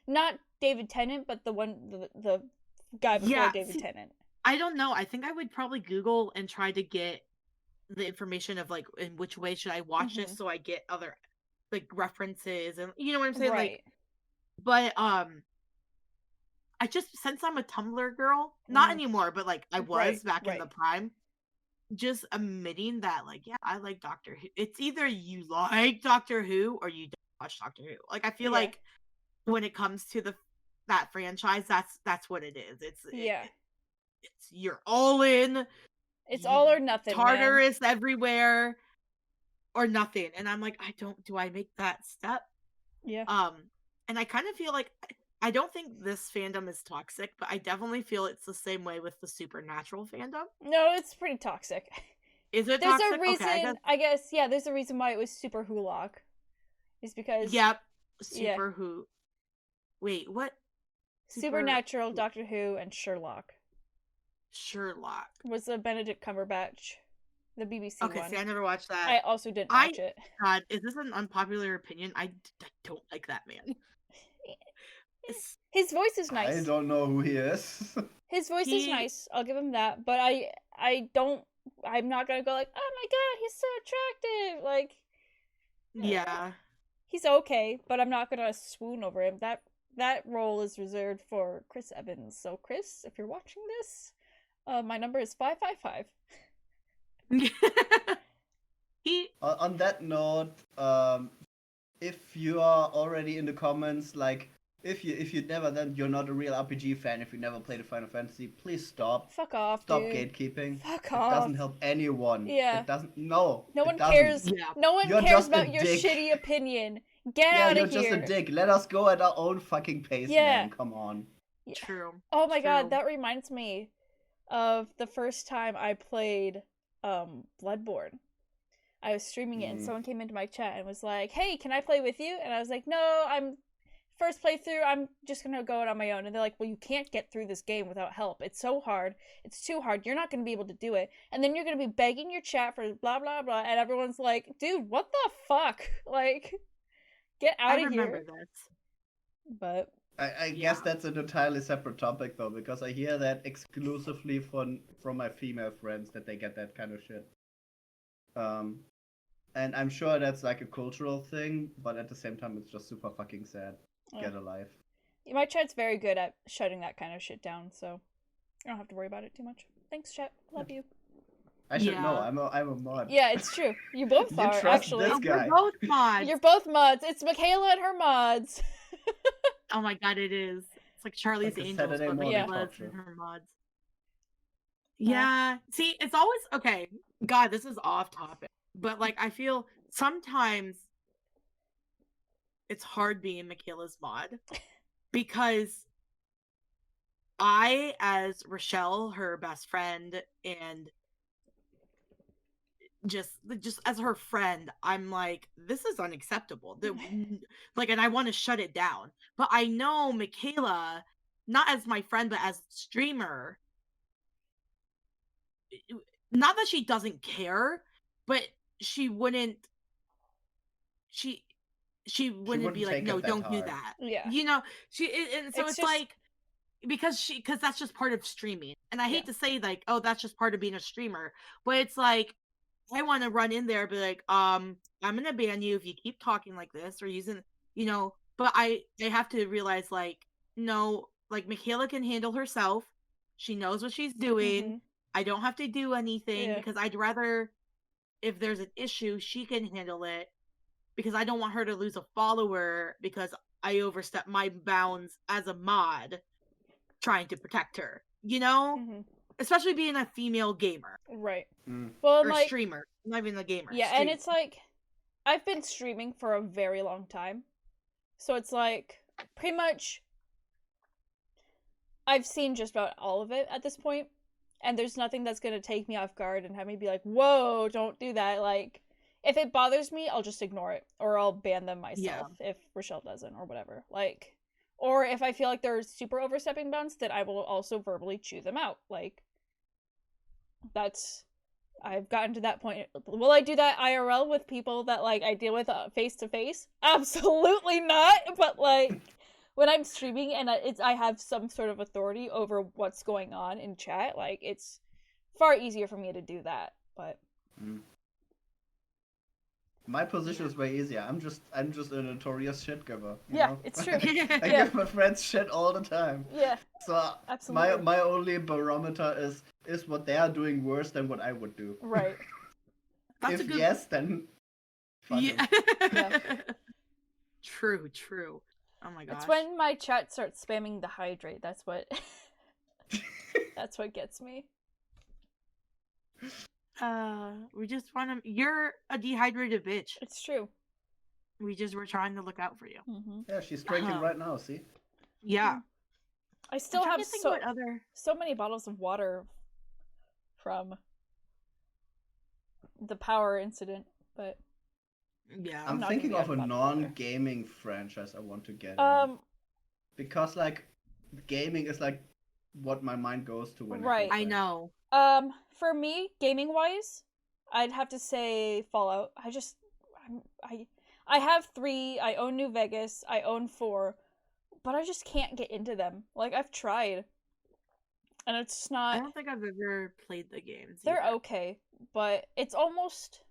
not David Tennant, but the guy before David Tennant? I don't know. I think I would probably Google and try to get the information of like in which way should I watch this, so I get other like references, and you know what I'm saying, right. Like. But I just, since I'm a Tumblr girl, not anymore, but like I was back in the prime, just admitting that like, yeah, I like Doctor Who. It's either you like Doctor Who or you don't watch Doctor Who. Like, I feel like when it comes to that franchise, that's what it is. It's you're all in. It's all or nothing. Tartarus everywhere, or nothing. And I'm like, do I make that step? Yeah. And I kind of feel like, I don't think this fandom is toxic, but I definitely feel it's the same way with the Supernatural fandom. No, it's pretty toxic. Is it toxic? There's a reason, I guess, there's a reason why it was Super Who-lock. It's because... Yep. Super Who. Wait, what? Supernatural, Doctor Who, and Sherlock. Sherlock. Was the Benedict Cumberbatch, the BBC one. Okay, see, I never watched that. I also didn't watch it. God, is this an unpopular opinion? I don't like that man. His voice is nice. I don't know who he is. His voice is nice. I'll give him that. But I'm not gonna go like, oh my god, he's so attractive. Like, yeah, he's okay, but I'm not gonna swoon over him. That role is reserved for Chris Evans. So Chris, if you're watching this, my number is 555. On that note, if you are already in the comments, like, if you never, then you're not a real RPG fan. If you never played a Final Fantasy, please stop. Fuck off, Stop dude. gatekeeping. Fuck off. It doesn't help anyone. Yeah. It doesn't. No. No one cares. Yeah. No one cares about your shitty opinion. Get out of here. You're just a dick. Let us go at our own fucking pace, man. Come on. Yeah. True. Oh my god, that reminds me of the first time I played Bloodborne. I was streaming it and someone came into my chat and was like, hey, can I play with you? And I was like, no, I'm first playthrough, I'm just gonna go it on my own. And they're like, well, you can't get through this game without help. It's so hard. It's too hard. You're not gonna be able to do it. And then you're gonna be begging your chat for blah, blah, blah. And everyone's like, dude, what the fuck? Like, get out of here. I remember this. But I guess that's an entirely separate topic, though, because I hear that exclusively from my female friends, that they get that kind of shit. And I'm sure that's like a cultural thing, but at the same time, it's just super fucking sad. Get a life. My chat's very good at shutting that kind of shit down, so I don't have to worry about it too much. Thanks, chat. Love you. I should know. I'm a mod. Yeah, it's true. You both are, actually. This guy. We're both mods. You're both mods. It's Michaela and her mods. Oh my god, it is. It's like Charlie's like Angels, but Michaela's and her mods. Yeah. See, it's always okay. God, this is off topic. But like, I feel sometimes it's hard being Michaela's mod because I, as Rochelle, her best friend, and just as her friend, I'm like, this is unacceptable. Like, and I want to shut it down. But I know Michaela, not as my friend, but as streamer, not that she doesn't care, but she wouldn't be like, no, don't do that. Yeah. You know, and so it's just like, because that's just part of streaming. And I hate to say like, oh, that's just part of being a streamer, but it's like, I want to run in there and be like, I'm gonna ban you if you keep talking like this or using, you know. But I have to realize, like, no, like, Michaela can handle herself. She knows what she's doing. I don't have to do anything because I'd rather, if there's an issue, she can handle it, because I don't want her to lose a follower because I overstep my bounds as a mod trying to protect her, you know? Especially being a female gamer. Right. Well, or like, streamer. Not even a gamer. Yeah, streamer. And it's like, I've been streaming for a very long time. So it's like, pretty much, I've seen just about all of it at this point. And there's nothing that's going to take me off guard and have me be like, whoa, don't do that. Like, if it bothers me, I'll just ignore it. Or I'll ban them myself if Rochelle doesn't or whatever. Like, or if I feel like they're super overstepping bounds, then I will also verbally chew them out. Like, I've gotten to that point. Will I do that IRL with people that, like, I deal with face to face? Absolutely not. But, like, when I'm streaming and I have some sort of authority over what's going on in chat, like, it's far easier for me to do that. But my position is way easier. I'm just a notorious shit giver. You know? It's true. I give my friends shit all the time. Yeah. So absolutely. My only barometer is what they are doing worse than what I would do. Right. If yes, then yeah. True. Oh my gosh. It's when my chat starts spamming the hydrate. That's what that's what gets me. We just want to. You're a dehydrated bitch. It's true. We just were trying to look out for you. Yeah, she's drinking right now. See. Yeah. I still have so many bottles of water from the power incident, but yeah, I'm thinking of a non-gaming franchise I want to get in. Because like gaming is like what my mind goes to when I know. For me, gaming wise, I'd have to say Fallout. I have 3, I own New Vegas, I own 4, but I just can't get into them. Like, I've tried. And it's just not... I don't think I've ever played the games. They're okay, but it's almost...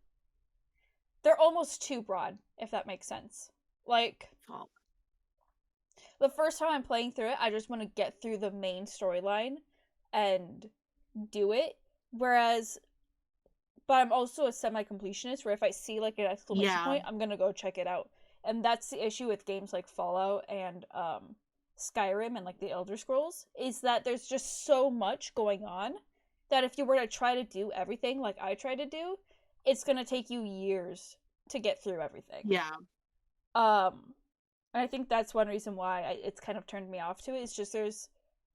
They're almost too broad, if that makes sense. Like, the first time I'm playing through it, I just want to get through the main storyline and do it. Whereas, but I'm also a semi-completionist, where if I see, like, an exclamation point, I'm gonna go check it out. And that's the issue with games like Fallout and, Skyrim and, like, the Elder Scrolls, is that there's just so much going on that if you were to try to do everything like I try to do, it's gonna take you years to get through everything. Yeah. And I think that's one reason why it's kind of turned me off to it. It's just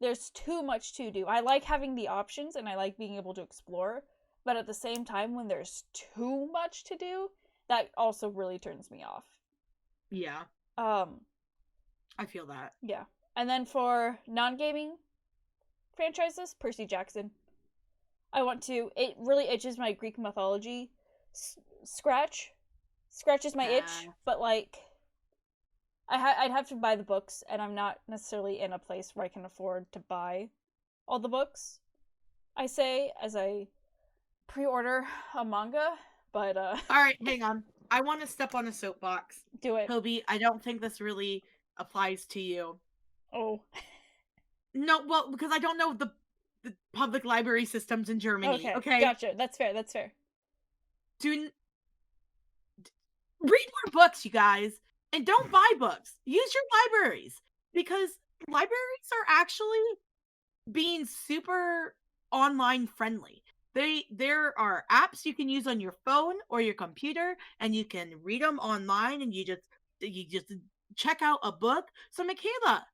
there's too much to do. I like having the options and I like being able to explore, but at the same time, when there's too much to do, that also really turns me off. Yeah. I feel that. Yeah. And then for non-gaming franchises, Percy Jackson. It really itches my Greek mythology scratches my itch, but like I'd have to buy the books, and I'm not necessarily in a place where I can afford to buy all the books, I say, as I pre-order a manga, but Alright, hang on. I want to step on a soapbox. Do it. Toby, I don't think this really applies to you. Oh. No, well, because I don't know the public library systems in Germany. Okay. Gotcha. That's fair. Read more books, you guys, and don't buy books. Use your libraries, because libraries are actually being super online friendly. There are apps you can use on your phone or your computer, and you can read them online, and you just check out a book. So Michaela,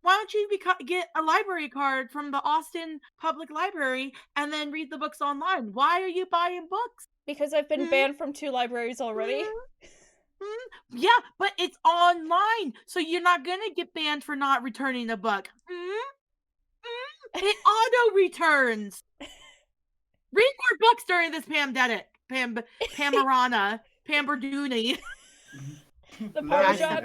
why don't you get a library card from the Austin Public Library and then read the books online? Why are you buying books? Because I've been banned from 2 libraries already. Yeah, but it's online, so you're not gonna get banned for not returning a book. It auto returns. Read more books during this pandemic. Pamarana. Pamberduni. The Parmesan.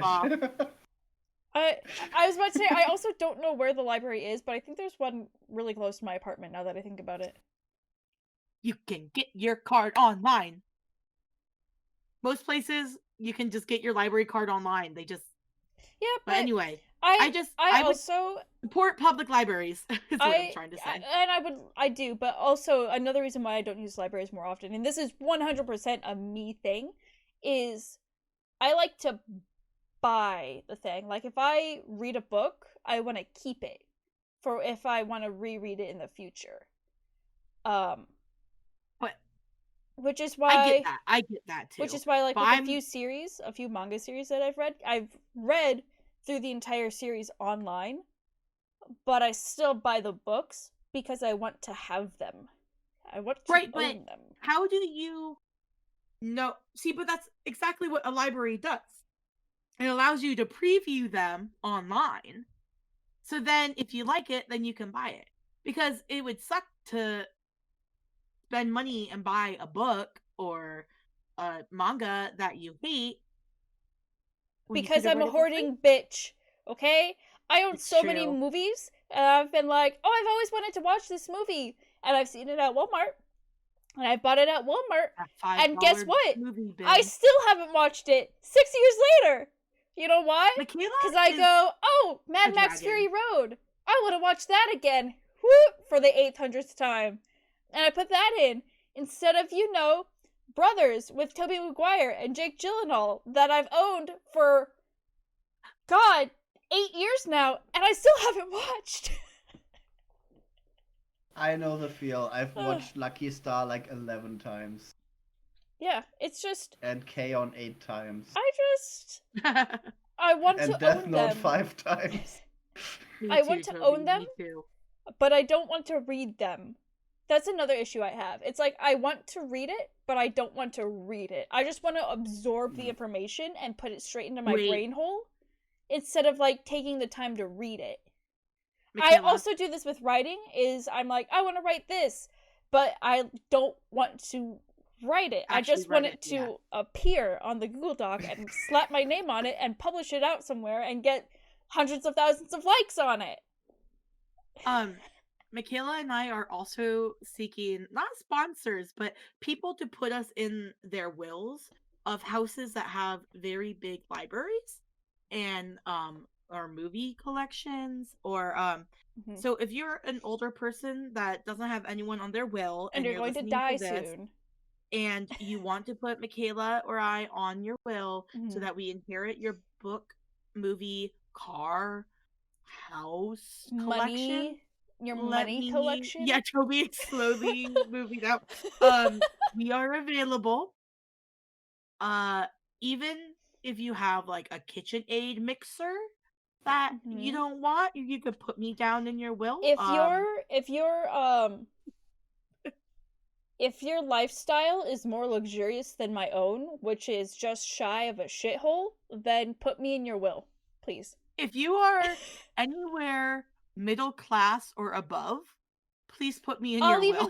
I was about to say, I also don't know where the library is, but I think there's one really close to my apartment now that I think about it. You can get your card online. Most places, you can just get your library card online. They just... Yeah, but anyway, I also support public libraries, is what I'm trying to say. I do, but also another reason why I don't use libraries more often, and this is 100% a me thing, is I like to buy the thing. Like, if I read a book, I want to keep it for if I want to reread it in the future. Which is why I get that too. Which is why, like, with a few manga series that I've read through the entire series online, but I still buy the books because I want to have them. I want to own them. How do you know? See, but that's exactly what a library does. It allows you to preview them online. So then if you like it, then you can buy it. Because it would suck to spend money and buy a book or a manga that you hate. Because I'm a hoarding bitch, okay? I own so many movies, and I've been like, oh, I've always wanted to watch this movie, and I've seen it at Walmart, and I bought it at Walmart, and guess what? I still haven't watched it 6 years later. You know why? Because I go, oh, Mad Max Fury Road. I want to watch that again. Whoop, for the 800th time. And I put that in, instead of, Brothers with Tobey Maguire and Jake Gyllenhaal that I've owned for, 8 years now, and I still haven't watched. I know the feel. I've watched Lucky Star like 11 times. Yeah, it's just... And K-On! 8 times. I want to own them. And Death Note 5 times. I want to own them, but I don't want to read them. That's another issue I have. It's like, I want to read it, but I don't want to read it. I just want to absorb the information and put it straight into my brain hole, instead of, like, taking the time to read it. Michaela. I also do this with writing, is I'm like, I want to write this, but I don't want to write it. I just want it to appear on the Google Doc and slap my name on it and publish it out somewhere and get hundreds of thousands of likes on it. Michaela and I are also seeking, not sponsors, but people to put us in their wills of houses that have very big libraries and or movie collections, or so if you're an older person that doesn't have anyone on their will and you're going to die soon, and you want to put Michaela or I on your will so that we inherit your book, movie, car, house collection. Your money collection? Yeah, Toby slowly moving out. We are available. Even if you have like a KitchenAid mixer that you don't want, you could put me down in your will. If your lifestyle is more luxurious than my own, which is just shy of a shithole, then put me in your will, please. If you are anywhere middle class or above, please put me in your will.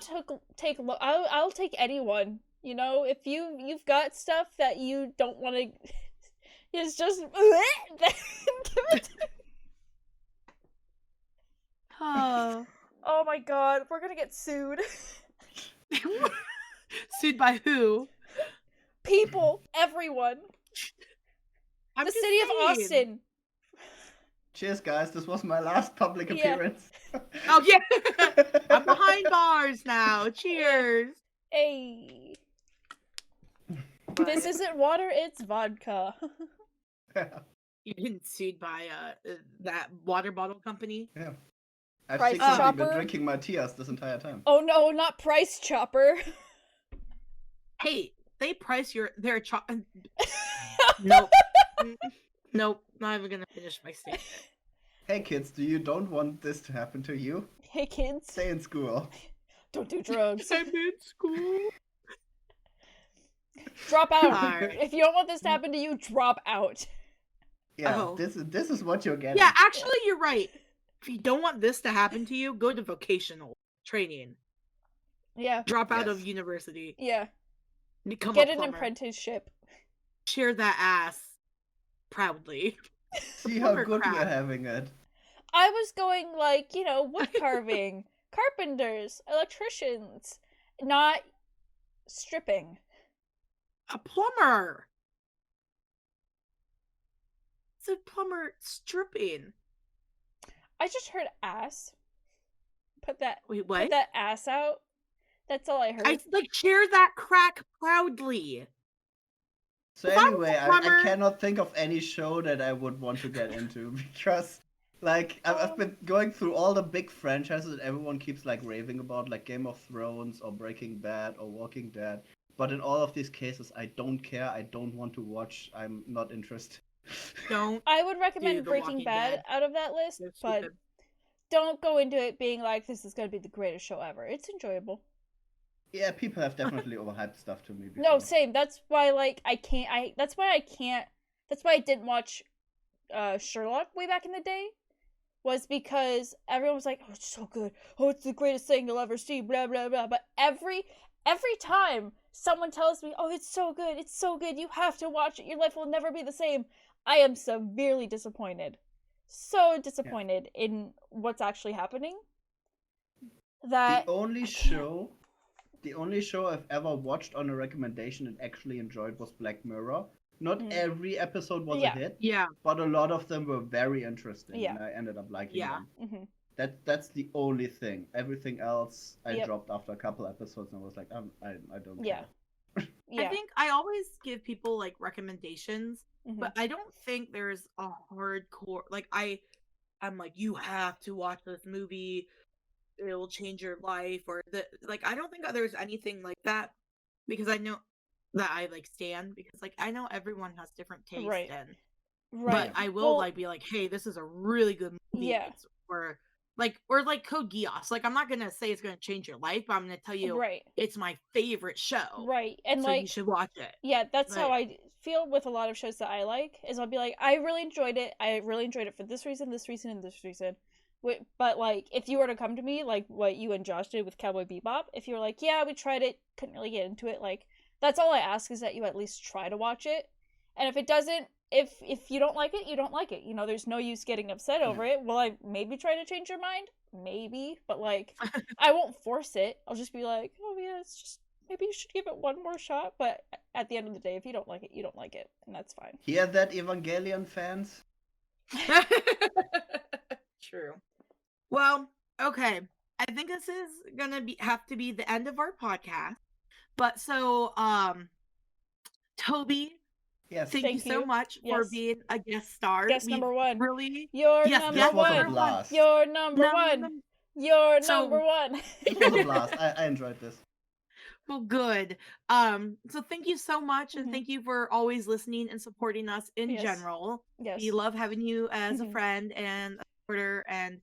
I'll take anyone. If you've got stuff that you don't want to, it's just give it to me. Oh my god, we're gonna get sued. Sued by who? People, everyone. The city of Austin. Cheers, guys. This was my last public appearance. Oh, yeah. I'm behind bars now. Cheers. Hey. This isn't water, it's vodka. You've been sued by that water bottle company? Yeah. I've secretly been drinking my tears this entire time. Oh no, not Price Chopper. Hey, they price their Nope. Nope, not even gonna finish my statement. Hey kids, don't want this to happen to you? Hey kids. Stay in school. Don't do drugs. I'm in school. Drop out. If you don't want this to happen to you, drop out. Yeah, this is what you're getting. Yeah, actually, you're right. If you don't want this to happen to you, go to vocational training. Yeah. Drop out of university. Yeah. Become Get a an plumber. apprenticeship. Share that ass proudly. See how good we're having it. I was going like, wood carving, carpenters, electricians, not stripping. A plumber. It's a plumber stripping. I just heard ass. Wait, what? Put that ass out. That's all I heard. I share that crack proudly. So anyway, I cannot think of any show that I would want to get into because, I've been going through all the big franchises that everyone keeps raving about, like Game of Thrones or Breaking Bad or Walking Dead. But in all of these cases, I don't care. I don't want to watch. I'm not interested. I would recommend Breaking Bad out of that list, but don't go into it being like this is going to be the greatest show ever. It's enjoyable. Yeah, people have definitely overhyped stuff to me before. No, same. That's why that's why I didn't watch Sherlock way back in the day. Was because everyone was like, "Oh, it's so good. Oh, it's the greatest thing you'll ever see." Blah blah blah. But every time someone tells me, "Oh, it's so good. You have to watch it. Your life will never be the same," I am severely disappointed. So disappointed in what's actually happening. That the only show I've ever watched on a recommendation and actually enjoyed was Black Mirror. Not every episode was a hit, but a lot of them were very interesting, and I ended up liking them. Mm-hmm. That's the only thing. Everything else I dropped after a couple episodes, and I was like, I don't care. I think I always give people recommendations, but I don't think there's a hardcore I'm like, you have to watch this movie. It will change your life, or I don't think there's anything like that, because I know that I stan, because I know everyone has different tastes, right. But I will be like, hey, this is a really good movie. Yeah. Or Code Geass. I'm not gonna say it's gonna change your life, but I'm gonna tell you it's my favorite show. Right. And so you should watch it. Yeah, that's how I feel with a lot of shows that I like, is I'll be like, I really enjoyed it. I really enjoyed it for this reason, and this reason. But if you were to come to me like what you and Josh did with Cowboy Bebop, if you were like, yeah, we tried it, couldn't really get into it, that's all I ask, is that you at least try to watch it. And if it doesn't, if you don't like it, you don't like it. There's no use getting upset over it. Will I maybe try to change your mind? Maybe, but I won't force it. I'll just be like, oh yeah, it's just, maybe you should give it one more shot. But at the end of the day, if you don't like it, you don't like it, and that's fine. Hear that, Evangelion fans? True. Well, okay. I think this is gonna have to be the end of our podcast. But so, Toby, thank you so much for being a guest star. Guest number one. Really? You're number one. You're number one. You're number one. It was a blast. I enjoyed this. Well, good. So thank you so much, and thank you for always listening and supporting us in general. Yes. We love having you as a friend and a supporter, and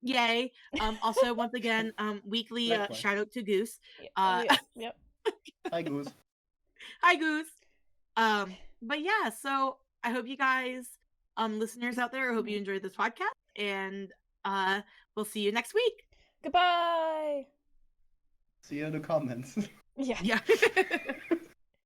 yay. Also, once again, weekly shout out to Goose. Yep. Hi, Goose. Hi, Goose. But yeah, so I hope you guys, listeners out there, I hope you enjoyed this podcast, and we'll see you next week. Goodbye. See you in the comments. Yeah. Yeah.